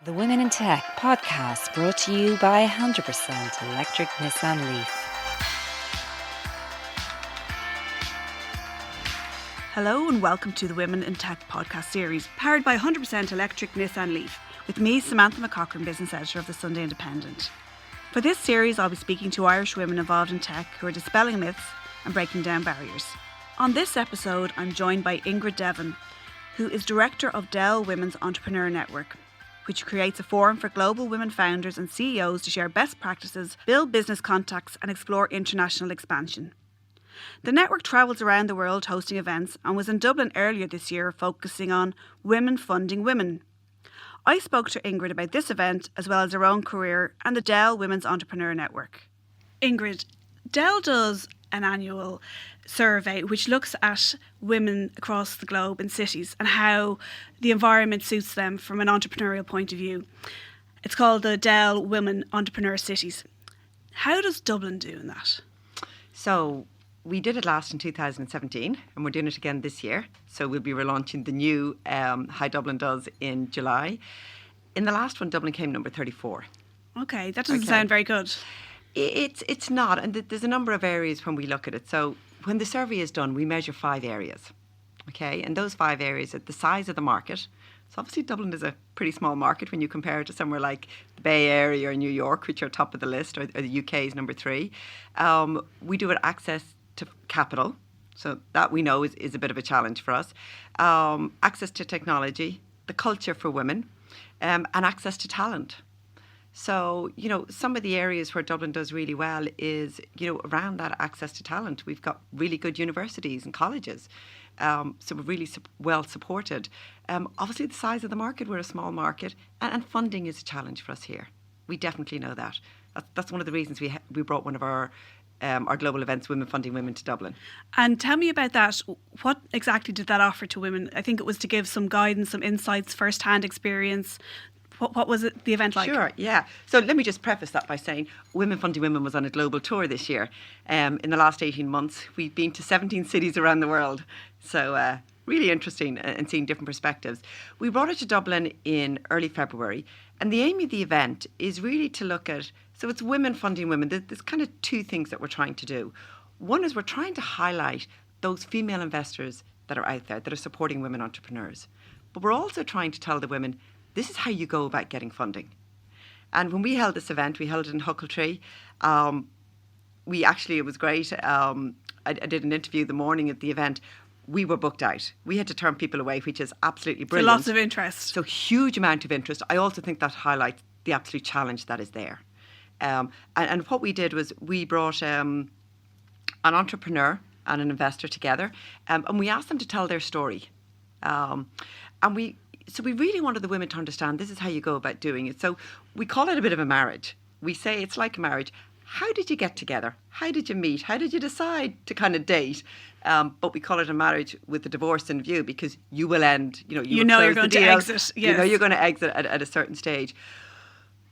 The Women in Tech podcast brought to you by 100% Electric Nissan Leaf. Hello and welcome to the Women in Tech podcast series, powered by 100% Electric Nissan Leaf, with me, Samantha McCaughren, business editor of the Sunday Independent. For this series, I'll be speaking to Irish women involved in tech who are dispelling myths and breaking down barriers. On this episode, I'm joined by Ingrid Devin, who is director of Dell Women's Entrepreneur Network, which creates a forum for global women founders and CEOs to share best practices, build business contacts and explore international expansion. The network travels around the world hosting events and was in Dublin earlier this year focusing on women funding women. I spoke to Ingrid about this event as well as her own career and the Dell Women's Entrepreneur Network. Ingrid, Dell does an annual survey which looks at women across the globe in cities and how the environment suits them from an entrepreneurial point of view. It's called the Dell Women Entrepreneur Cities. How does Dublin do in that? So we did it last in 2017 and we're doing it again this year. So we'll be relaunching the new How Dublin Does in July. In the last one, Dublin came number 34. Okay, that doesn't sound very good. It's not, and there's a number of areas when we look at it. So when the survey is done, we measure 5 areas, okay? And those 5 areas are the size of the market. So obviously Dublin is a pretty small market when you compare it to somewhere like the Bay Area or New York, which are top of the list, or the UK is number 3. We do it access to capital, so that we know is a bit of a challenge for us. Access to technology, the culture for women, and access to talent. So, some of the areas where Dublin does really well is, around that access to talent. We've got really good universities and colleges. So we're really well supported. Obviously, the size of the market, we're a small market, and funding is a challenge for us here. We definitely know that. That's one of the reasons we brought one of our global events, Women Funding Women, to Dublin. And tell me about that. What exactly did that offer to women? I think it was to give some guidance, some insights, first-hand experience. What was the event like? Sure, yeah. So let me just preface that by saying Women Funding Women was on a global tour this year. In the last 18 months, we've been to 17 cities around the world. So really interesting and seeing different perspectives. We brought it to Dublin in early February. And the aim of the event is really to look at, so it's Women Funding Women. There's kind of 2 things that we're trying to do. One is we're trying to highlight those female investors that are out there that are supporting women entrepreneurs. But we're also trying to tell the women, this is how you go about getting funding. And when we held this event, we held it in Huckletree. It was great. I did an interview the morning of the event. We were booked out. We had to turn people away, which is absolutely brilliant. So lots of interest. So huge amount of interest. I also think that highlights the absolute challenge that is there. And what we did was we brought an entrepreneur and an investor together, and we asked them to tell their story. So we really wanted the women to understand this is how you go about doing it. So we call it a bit of a marriage. We say it's like a marriage. How did you get together? How did you meet? How did you decide to kind of date? But we call it a marriage with the divorce in view because you will end, you're going to exit. Yes. You know you're going to exit at a certain stage.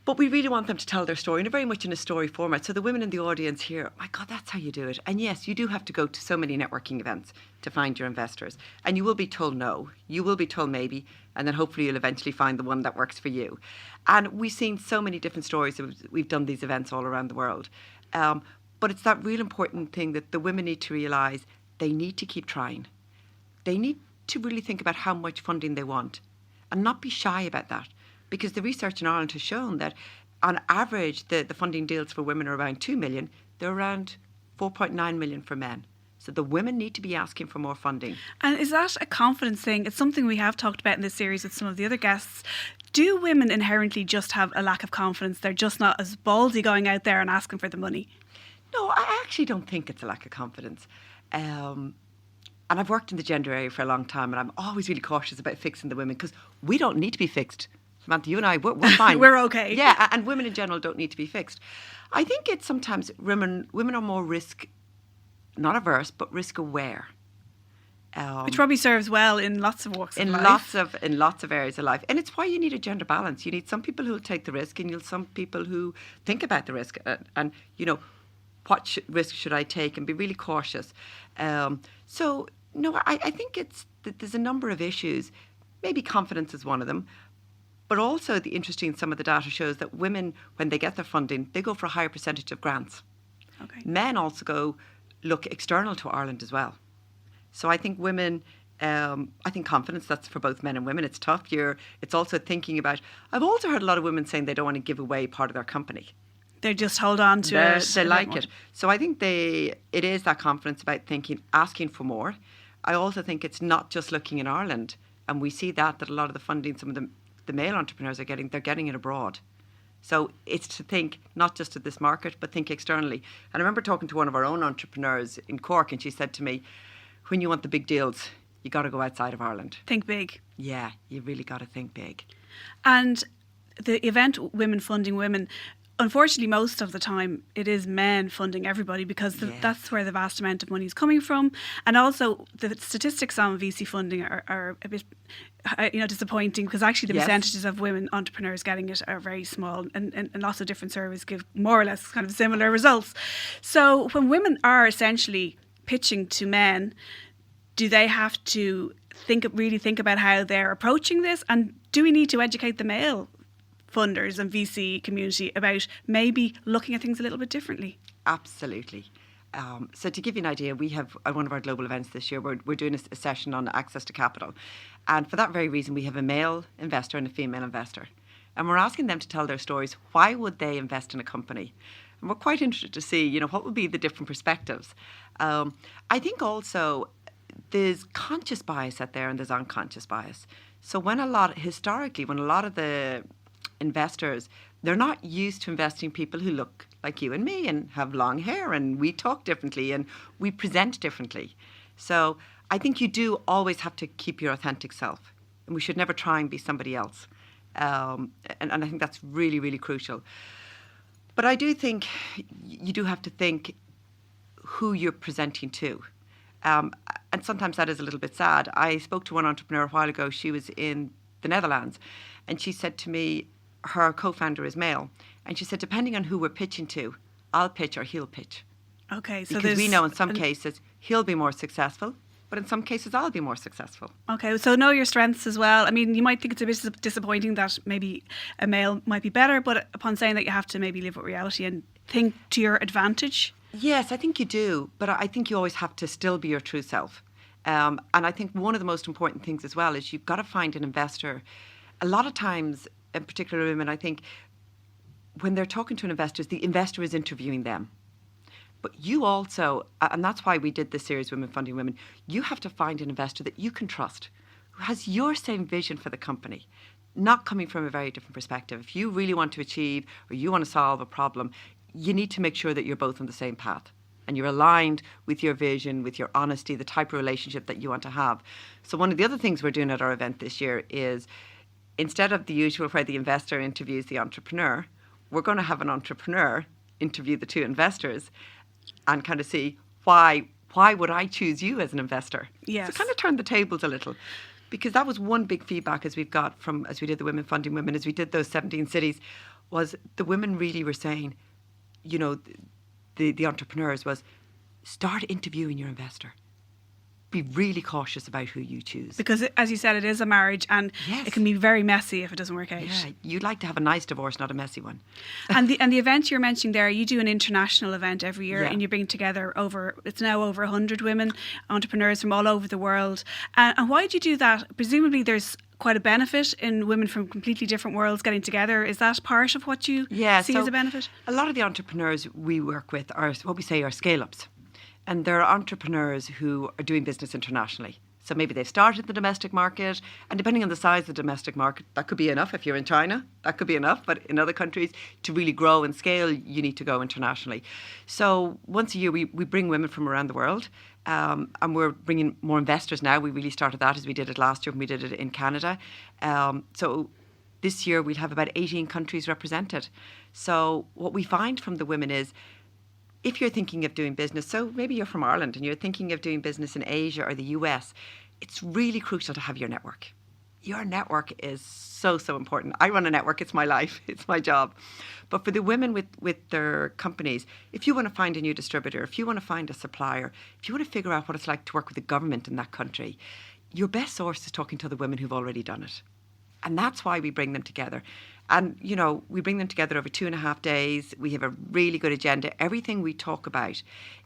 But we really want them to tell their story, and very much in a story format. So the women in the audience hear, my God, that's how you do it. And yes, you do have to go to so many networking events to find your investors. And you will be told no. You will be told maybe. And then hopefully you'll eventually find the one that works for you. And we've seen so many different stories. We've done these events all around the world. But it's that real important thing that the women need to realise they need to keep trying. They need to really think about how much funding they want and not be shy about that. Because the research in Ireland has shown that on average, the funding deals for women are around 2 million. They're around 4.9 million for men. So the women need to be asking for more funding. And is that a confidence thing? It's something we have talked about in this series with some of the other guests. Do women inherently just have a lack of confidence? They're just not as ballsy going out there and asking for the money? No, I actually don't think it's a lack of confidence. And I've worked in the gender area for a long time, and I'm always really cautious about fixing the women because we don't need to be fixed. Samantha, you and I, we're fine. We're okay. Yeah, and women in general don't need to be fixed. I think it's sometimes women are more risk, not averse, but risk aware. Which probably serves well in lots of walks of life. In lots of areas of life. And it's why you need a gender balance. You need some people who will take the risk and you'll some people who think about the risk and what risk should I take and be really cautious. I think there's a number of issues. Maybe confidence is one of them. But also some of the data shows that women, when they get their funding, they go for a higher percentage of grants. Okay. Men also look external to Ireland as well. So I think women, I think confidence, that's for both men and women. It's tough. It's also thinking about, I've also heard a lot of women saying they don't want to give away part of their company. They just hold on to it. They like it. So I think it is that confidence about thinking, asking for more. I also think it's not just looking in Ireland. And we see that a lot of the funding, some of the male entrepreneurs are getting, they're getting it abroad. So it's to think not just of this market, but think externally. And I remember talking to one of our own entrepreneurs in Cork, and she said to me, when you want the big deals, you got to go outside of Ireland. Think big. Yeah, you really got to think big. And the event Women Funding Women, unfortunately, most of the time it is men funding everybody because that's where the vast amount of money is coming from. And also the statistics on VC funding are a bit disappointing, because actually the percentages of women entrepreneurs getting it are very small, and lots of different surveys give more or less kind of similar results. So when women are essentially pitching to men, do they have to really think about how they're approaching this? And do we need to educate the male funders and VC community about maybe looking at things a little bit differently? Absolutely. So to give you an idea, we have at one of our global events this year, we're doing a session on access to capital. And for that very reason, we have a male investor and a female investor. And we're asking them to tell their stories. Why would they invest in a company? And we're quite interested to see, what would be the different perspectives. I think also there's conscious bias out there and there's unconscious bias. So when a lot of the investors, they're not used to investing people who look like you and me and have long hair, and we talk differently and we present differently. So I think you do always have to keep your authentic self, and we should never try and be somebody else. And I think that's really, really crucial. But I do think you do have to think who you're presenting to. And sometimes that is a little bit sad. I spoke to one entrepreneur a while ago. She was in the Netherlands, and she said to me, her co-founder is male, and she said, depending on who we're pitching to, I'll pitch or he'll pitch. Okay, so because we know in some cases he'll be more successful, but in some cases I'll be more successful. Okay, so know your strengths as well. I mean, you might think it's a bit disappointing that maybe a male might be better, but upon saying that, you have to maybe live with reality and think to your advantage. Yes, I think you do, but I think you always have to still be your true self. And I think one of the most important things as well is you've got to find an investor. A lot of times, in particular women, I think when they're talking to the investor is interviewing them. But you also, and that's why we did this series, Women Funding Women, you have to find an investor that you can trust, who has your same vision for the company, not coming from a very different perspective. If you really want to achieve or you want to solve a problem, you need to make sure that you're both on the same path and you're aligned with your vision, with your honesty, the type of relationship that you want to have. So one of the other things we're doing at our event this year is, instead of the usual where the investor interviews the entrepreneur, we're going to have an entrepreneur interview the two investors and kind of see why would I choose you as an investor? Yes. So kind of turn the tables a little. Because that was one big feedback as we did the Women Funding Women, as we did those 17 cities, was the women really were saying, the entrepreneurs was, start interviewing your investor. Be really cautious about who you choose. Because, as you said, it is a marriage, and yes, it can be very messy if it doesn't work out. Yeah, you'd like to have a nice divorce, not a messy one. And the event you're mentioning there, you do an international event every year, and you bring together it's now over 100 women entrepreneurs from all over the world. And why do you do that? Presumably there's quite a benefit in women from completely different worlds getting together. Is that part of what you see as a benefit? A lot of the entrepreneurs we work with are what we say are scale-ups. And there are entrepreneurs who are doing business internationally. So maybe they've started the domestic market, and depending on the size of the domestic market, that could be enough. If you're in China, that could be enough. But in other countries, to really grow and scale, you need to go internationally. So once a year, we bring women from around the world, and we're bringing more investors now. We really started that as we did it last year when we did it in Canada. So this year, we'll have about 18 countries represented. So what we find from the women is, if you're thinking of doing business, so maybe you're from Ireland and you're thinking of doing business in Asia or the US, it's really crucial to have your network. Your network is so, so important. I run a network, it's my life, it's my job. But for the women with their companies, if you want to find a new distributor, if you want to find a supplier, if you want to figure out what it's like to work with the government in that country, your best source is talking to the women who've already done it. And that's why we bring them together. And, you know, we bring them together over 2.5 days. We have a really good agenda. Everything we talk about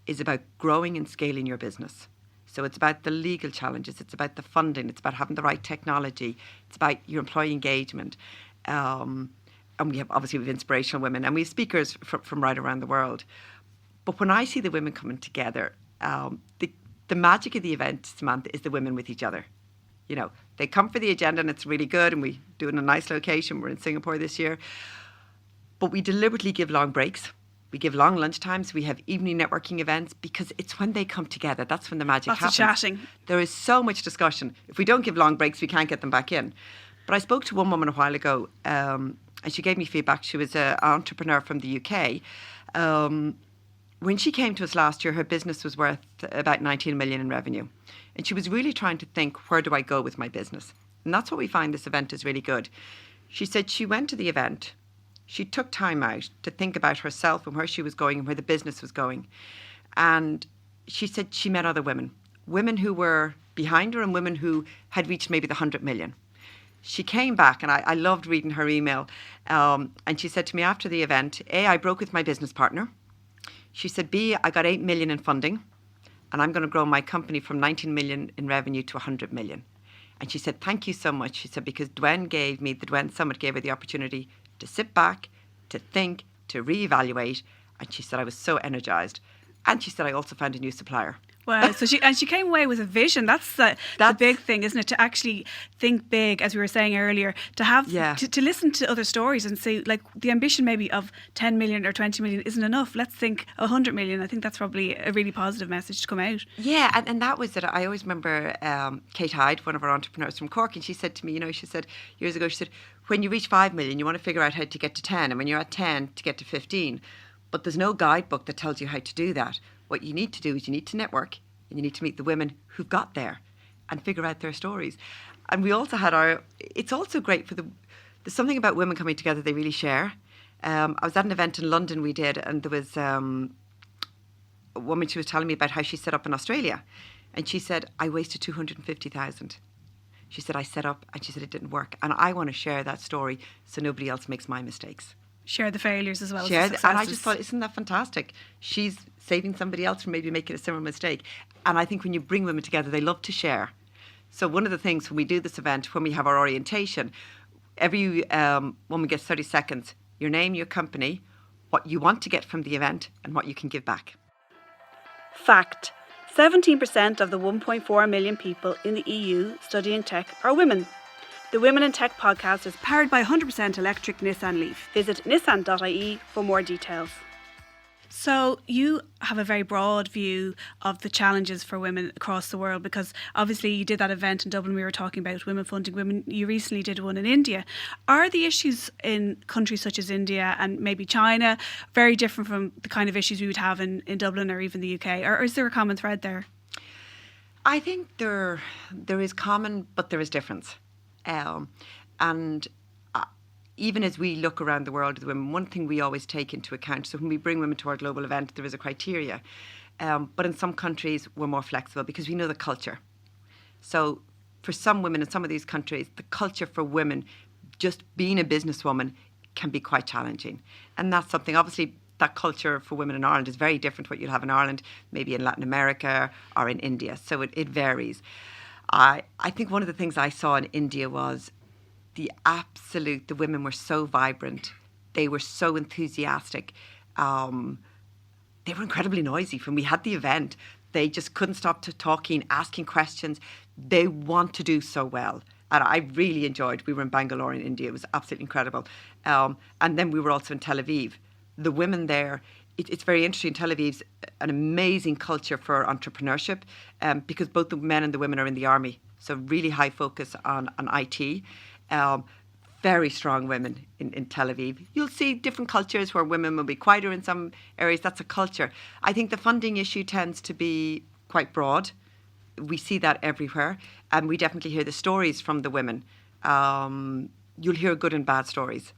is about growing and scaling your business. So it's about the legal challenges. It's about the funding. It's about having the right technology. It's about your employee engagement. And we have inspirational women, and we have speakers from right around the world. But when I see the women coming together, the magic of the event, Samantha, is the women with each other. You know, they come for the agenda and it's really good, and we do it in a nice location. We're in Singapore this year. But we deliberately give long breaks. We give long lunch times. We have evening networking events, because it's when they come together. That's when the magic happens. Lots of chatting. There is so much discussion. If we don't give long breaks, we can't get them back in. But I spoke to one woman a while ago, and she gave me feedback. She was an entrepreneur from the UK. When she came to us last year, her business was worth about 19 million in revenue. And she was really trying to think, where do I go with my business? And that's what we find this event is really good. She said she went to the event. She took time out to think about herself and where she was going and where the business was going. And she said she met other women who were behind her and women who had reached maybe the 100 million. She came back, and I loved reading her email. And she said to me after the event, A, I broke with my business partner. She said, B, I got 8 million in funding, and I'm going to grow my company from 19 million in revenue to 100 million. And she said, thank you so much. She said, because the Dwen Summit gave her the opportunity to sit back, to think, to reevaluate. And she said, I was so energized. And she said, I also found a new supplier. Wow. So she came away with a vision. That's the big thing, isn't it? To actually think big, as we were saying earlier, to have to listen to other stories and say, like, the ambition maybe of 10 million or 20 million isn't enough. Let's think 100 million. I think that's probably a really positive message to come out. Yeah, and that was it. I always remember Kate Hyde, one of our entrepreneurs from Cork, and she said to me, you know, she said years ago, she said, when you reach 5 million, you want to figure out how to get to 10, and when you're at 10, to get to 15. But there's no guidebook that tells you how to do that. What you need to do is you need to network, and you need to meet the women who've got there and figure out their stories. And we also had it's also great there's something about women coming together they really share. I was at an event in London we did, and there was a woman, she was telling me about how she set up in Australia. And she said, I wasted 250,000. She said, I set up, and she said it didn't work. And I want to share that story so nobody else makes my mistakes. Share the failures as well as the successes. And I just thought, isn't that fantastic? She's saving somebody else from maybe making a similar mistake. And I think when you bring women together, they love to share. So one of the things when we do this event, when we have our orientation, every woman gets 30 seconds. Your name, your company, what you want to get from the event, and what you can give back. Fact: 17% of the 1.4 million people in the EU studying tech are women. The Women in Tech podcast is powered by 100% electric Nissan Leaf. Visit nissan.ie for more details. So you have a very broad view of the challenges for women across the world, because obviously you did that event in Dublin. We were talking about women funding women. You recently did one in India. Are the issues in countries such as India and maybe China very different from the kind of issues we would have in Dublin or even the UK? Or is there a common thread there? I think there is common, but there is difference. Even as we look around the world at the women, one thing we always take into account, so when we bring women to our global event, there is a criteria. But in some countries, we're more flexible because we know the culture. So for some women in some of these countries, the culture for women, just being a businesswoman, can be quite challenging. And that's something, obviously, that culture for women in Ireland is very different to what you'll have in Ireland, maybe in Latin America or in India. So it varies. I think one of the things I saw in India was the women were so vibrant. They were so enthusiastic. They were incredibly noisy. When we had the event, they just couldn't stop talking, asking questions. They want to do so well. And I really enjoyed. We were in Bangalore in India. It was absolutely incredible. And then we were also in Tel Aviv. The women there, it's very interesting. Tel Aviv's an amazing culture for entrepreneurship because both the men and the women are in the army. So really high focus on IT. Very strong women in Tel Aviv. You'll see different cultures where women will be quieter in some areas. That's a culture. I think the funding issue tends to be quite broad. We see that everywhere. And we definitely hear the stories from the women. You'll hear good and bad stories.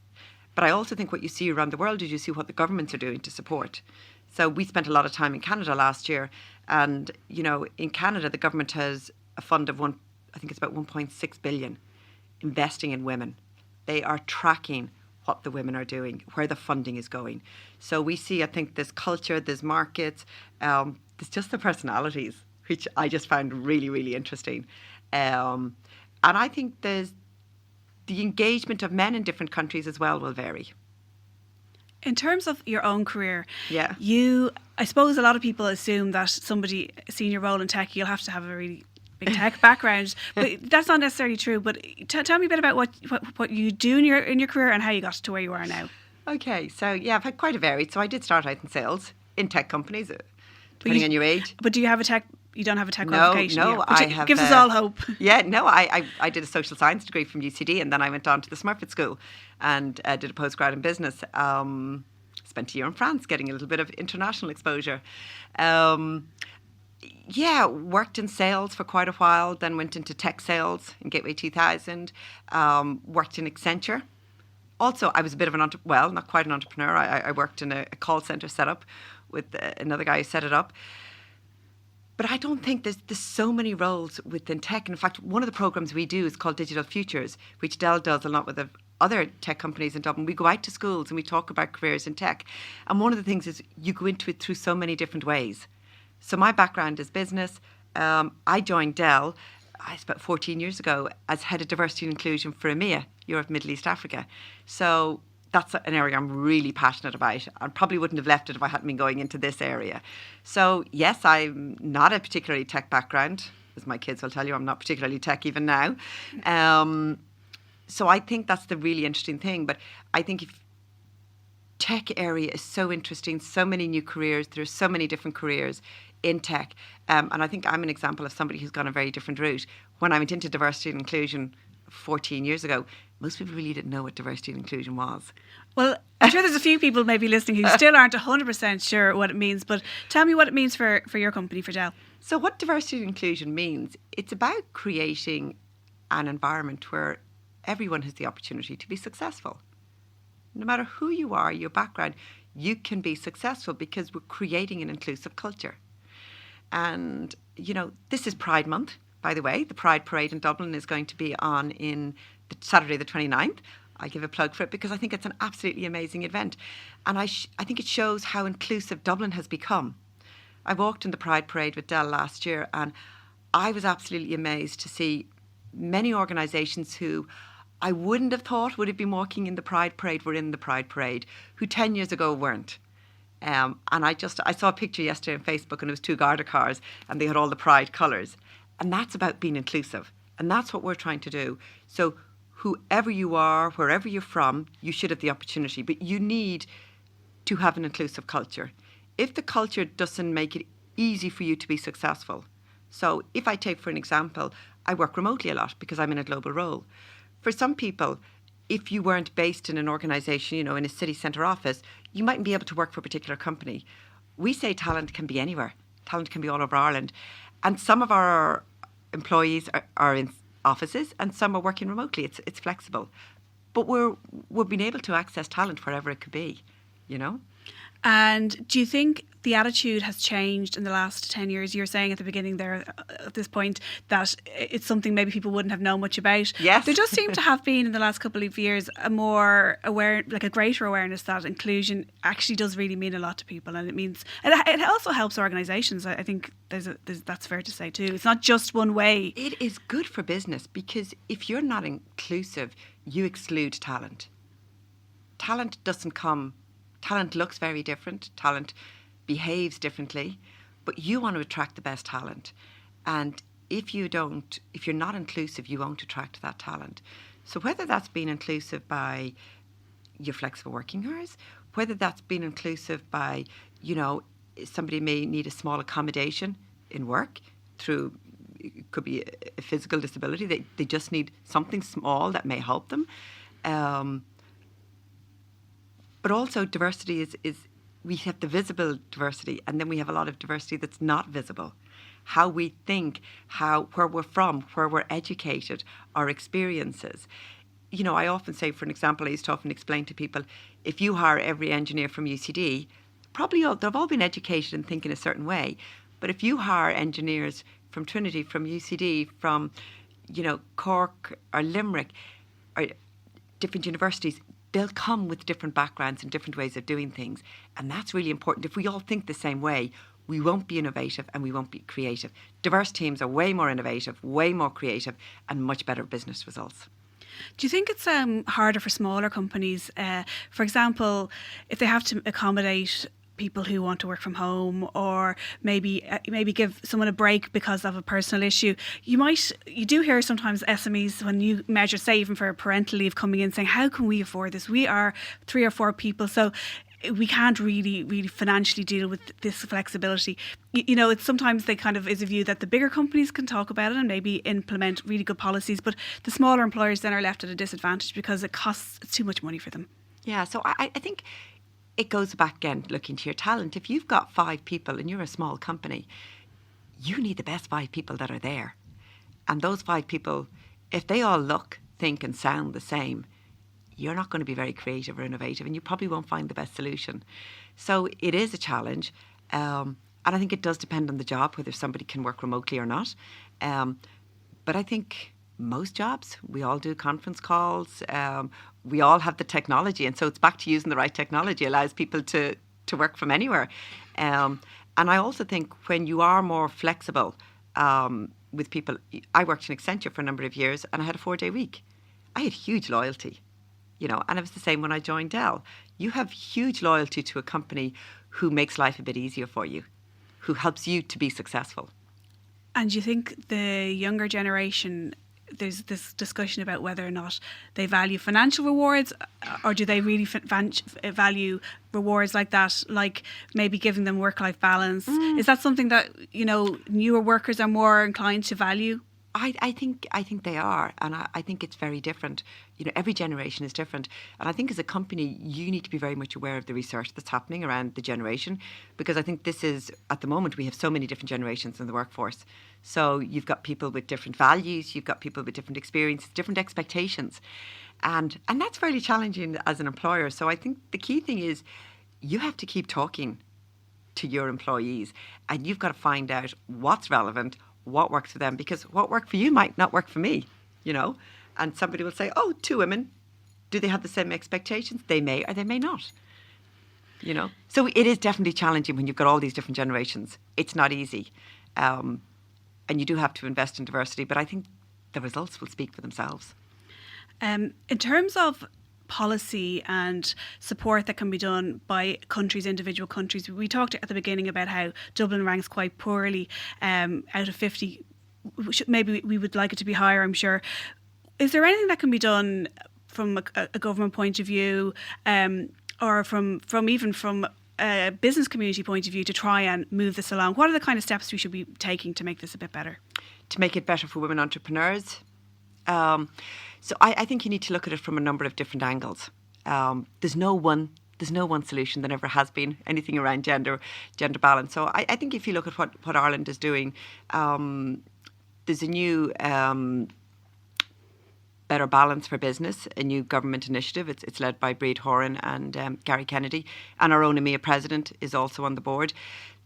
But I also think what you see around the world is you see what the governments are doing to support. So we spent a lot of time in Canada last year. And, you know, in Canada, the government has a fund of I think it's about 1.6 billion investing in women. They are tracking what the women are doing, where the funding is going. So we see, I think, there's culture, there's markets, there's just the personalities, which I just found really, really interesting. And I think there's the engagement of men in different countries as well will vary. In terms of your own career, Yeah. I suppose a lot of people assume that somebody, a senior role in tech, you'll have to have a really big tech background, but that's not necessarily true. But tell me a bit about what you do in your career and how you got to where you are now. Okay, so yeah, I've had quite a varied. So I did start out in sales in tech companies, depending on your age. But do you have a tech? You don't have a tech qualification? No, yet, I have. Gives us all hope. Yeah, no, I did a social science degree from UCD, and then I went on to the Smurfit School and did a postgrad in business. Spent a year in France getting a little bit of international exposure. Yeah, worked in sales for quite a while, then went into tech sales in Gateway 2000, worked in Accenture. Also, I was a bit of not quite an entrepreneur. I worked in a call centre setup with another guy who set it up. But I don't think there's so many roles within tech. And in fact, one of the programs we do is called Digital Futures, which Dell does a lot with the other tech companies in Dublin. We go out to schools and we talk about careers in tech. And one of the things is you go into it through so many different ways. So my background is business. I joined Dell, about 14 years ago, as head of diversity and inclusion for EMEA, Europe, Middle East, Africa. So that's an area I'm really passionate about. I probably wouldn't have left it if I hadn't been going into this area. So yes, I'm not a particularly tech background, as my kids will tell you. I'm not particularly tech even now. So I think that's the really interesting thing. But I think if tech area is so interesting, so many new careers, there's so many different careers in tech. And I think I'm an example of somebody who's gone a very different route. When I went into diversity and inclusion 14 years ago, most people really didn't know what diversity and inclusion was. Well, I'm sure there's a few people maybe listening who still aren't 100% sure what it means, but tell me what it means for your company, for Dell. So what diversity and inclusion means, it's about creating an environment where everyone has the opportunity to be successful. No matter who you are, your background, you can be successful because we're creating an inclusive culture. And, you know, this is Pride Month, by the way. The Pride Parade in Dublin is going to be on in Saturday the 29th. I give a plug for it because I think it's an absolutely amazing event. And I think it shows how inclusive Dublin has become. I walked in the Pride Parade with Dell last year and I was absolutely amazed to see many organisations who I wouldn't have thought would have been walking in the Pride Parade were in the Pride Parade, who 10 years ago weren't. And I saw a picture yesterday on Facebook and it was two Garda cars and they had all the Pride colours. And that's about being inclusive. And that's what we're trying to do. So whoever you are, wherever you're from, you should have the opportunity. But you need to have an inclusive culture. If the culture doesn't make it easy for you to be successful. So if I take, for an example, I work remotely a lot because I'm in a global role. For some people, if you weren't based in an organisation, you know, in a city centre office, you mightn't be able to work for a particular company. We say talent can be anywhere. Talent can be all over Ireland. And some of our employees are in offices and some are working remotely. It's flexible. But we're being able to access talent wherever it could be, you know? And do you think the attitude has changed in the last 10 years? You were saying at the beginning there, at this point, that it's something maybe people wouldn't have known much about. Yes. There does seem to have been in the last couple of years a more aware, like a greater awareness that inclusion actually does really mean a lot to people, and it also helps organisations. I think that's fair to say too. It's not just one way. It is good for business because if you're not inclusive, you exclude talent. Talent looks very different. Talent behaves differently, but you want to attract the best talent. And if you're not inclusive, you won't attract that talent. So whether that's being inclusive by your flexible working hours, whether that's being inclusive by, you know, somebody may need a small accommodation in work through, it could be a physical disability. They just need something small that may help them. But also diversity is we have the visible diversity and then we have a lot of diversity that's not visible. How we think, where we're from, where we're educated, our experiences. You know, I often say, for an example, I used to often explain to people, if you hire every engineer from UCD, they've all been educated and think in a certain way. But if you hire engineers from Trinity, from UCD, from, Cork or Limerick or different universities, they'll come with different backgrounds and different ways of doing things. And that's really important. If we all think the same way, we won't be innovative and we won't be creative. Diverse teams are way more innovative, way more creative, and much better business results. Do you think it's harder for smaller companies? For example, if they have to accommodate people who want to work from home, or maybe give someone a break because of a personal issue. You do hear sometimes SMEs, when you measure, say even for parental leave, coming in saying, how can we afford this? We are 3 or 4 people, so we can't really financially deal with this flexibility. It's sometimes they kind of is a view that the bigger companies can talk about it and maybe implement really good policies, but the smaller employers then are left at a disadvantage because it costs too much money for them. Yeah, so I think it goes back again, looking to your talent. If you've got 5 people and you're a small company, you need the best 5 people that are there. And those 5 people, if they all look, think and sound the same, you're not going to be very creative or innovative, and you probably won't find the best solution. So it is a challenge. And I think it does depend on the job, whether somebody can work remotely or not. But I think most jobs, we all do conference calls. We all have the technology. And so it's back to using the right technology, allows people to work from anywhere. And I also think when you are more flexible with people, I worked in Accenture for a number of years and I had a 4-day week. I had huge loyalty, and it was the same when I joined Dell. You have huge loyalty to a company who makes life a bit easier for you, who helps you to be successful. And you think the younger generation, there's this discussion about whether or not they value financial rewards, or do they really value rewards like that, like maybe giving them work-life balance? Is that something that, newer workers are more inclined to value? I think they are, and I think it's very different. Every generation is different, and I think as a company you need to be very much aware of the research that's happening around the generation, because I think this is, at the moment, we have so many different generations in the workforce. So you've got people with different values, you've got people with different experiences, different expectations, and that's fairly challenging as an employer. So I think the key thing is you have to keep talking to your employees, and you've got to find out what's relevant, what works for them, because what worked for you might not work for me, and somebody will say, oh, 2 women, do they have the same expectations? They may or they may not, so it is definitely challenging when you've got all these different generations. It's not easy, and you do have to invest in diversity, but I think the results will speak for themselves. In terms of policy and support that can be done by individual countries. We talked at the beginning about how Dublin ranks quite poorly out of 50. Maybe we would like it to be higher, I'm sure. Is there anything that can be done from a government point of view, or from a business community point of view, to try and move this along? What are the kind of steps we should be taking to make this a bit better? To make it better for women entrepreneurs? So I think you need to look at it from a number of different angles. There's no one solution. There never has been anything around gender balance. So I think if you look at what Ireland is doing, there's a new Better Balance for Business, a new government initiative. It's led by Breed Horan and Gary Kennedy, and our own EMEA president is also on the board.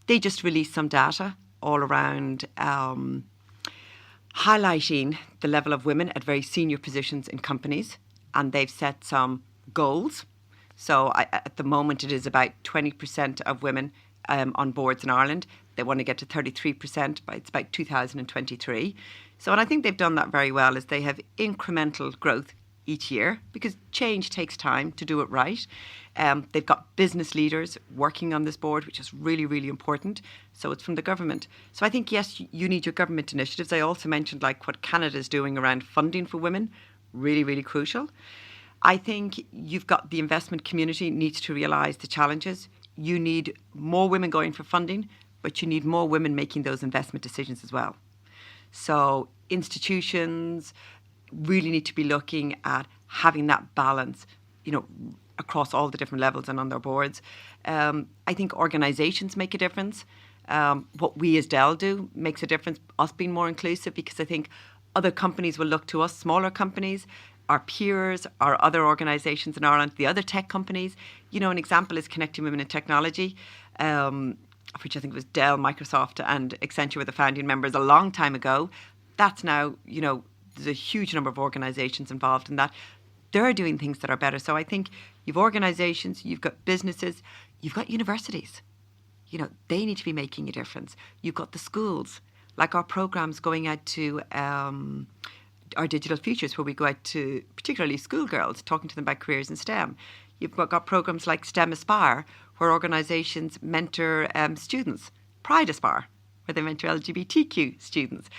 They just released some data all around highlighting the level of women at very senior positions in companies, and they've set some goals. So at the moment it is about 20% of women on boards in Ireland. They want to get to 33% by it's about 2023. So, and I think they've done that very well, as they have incremental growth each year, because change takes time to do it right. They've got business leaders working on this board, which is really, really important. So it's from the government. So I think, yes, you need your government initiatives. I also mentioned like what Canada is doing around funding for women, really, really crucial. I think you've got the investment community needs to realise the challenges. You need more women going for funding, but you need more women making those investment decisions as well. So institutions really need to be looking at having that balance, across all the different levels and on their boards. I think organisations make a difference. What we as Dell do makes a difference, us being more inclusive, because I think other companies will look to us, smaller companies, our peers, our other organisations in Ireland, the other tech companies. An example is Connecting Women in Technology, which I think was Dell, Microsoft and Accenture were the founding members a long time ago. That's now, there's a huge number of organisations involved in that. They're doing things that are better. So I think you've organisations, you've got businesses, you've got universities. You know, they need to be making a difference. You've got the schools, like our programmes going out to our digital futures, where we go out to particularly schoolgirls, talking to them about careers in STEM. You've got programmes like STEM Aspire, where organisations mentor students. Pride Aspire, where they mentor LGBTQ students.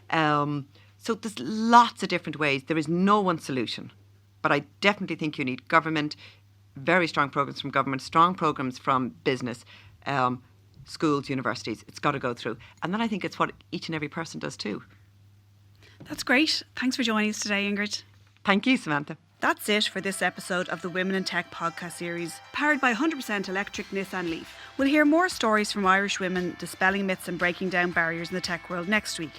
So there's lots of different ways. There is no one solution. But I definitely think you need government, very strong programmes from government, strong programmes from business, schools, universities. It's got to go through. And then I think it's what each and every person does too. That's great. Thanks for joining us today, Ingrid. Thank you, Samantha. That's it for this episode of the Women in Tech podcast series, powered by 100% electric Nissan Leaf. We'll hear more stories from Irish women dispelling myths and breaking down barriers in the tech world next week.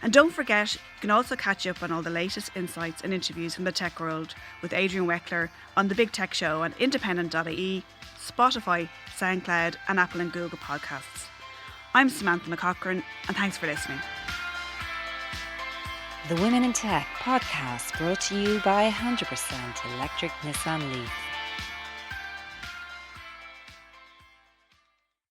And don't forget, you can also catch up on all the latest insights and interviews from the tech world with Adrian Weckler on The Big Tech Show on independent.ie, Spotify, SoundCloud and Apple and Google podcasts. I'm Samantha McCaughren, and thanks for listening. The Women in Tech podcast brought to you by 100% electric Nissan Leaf.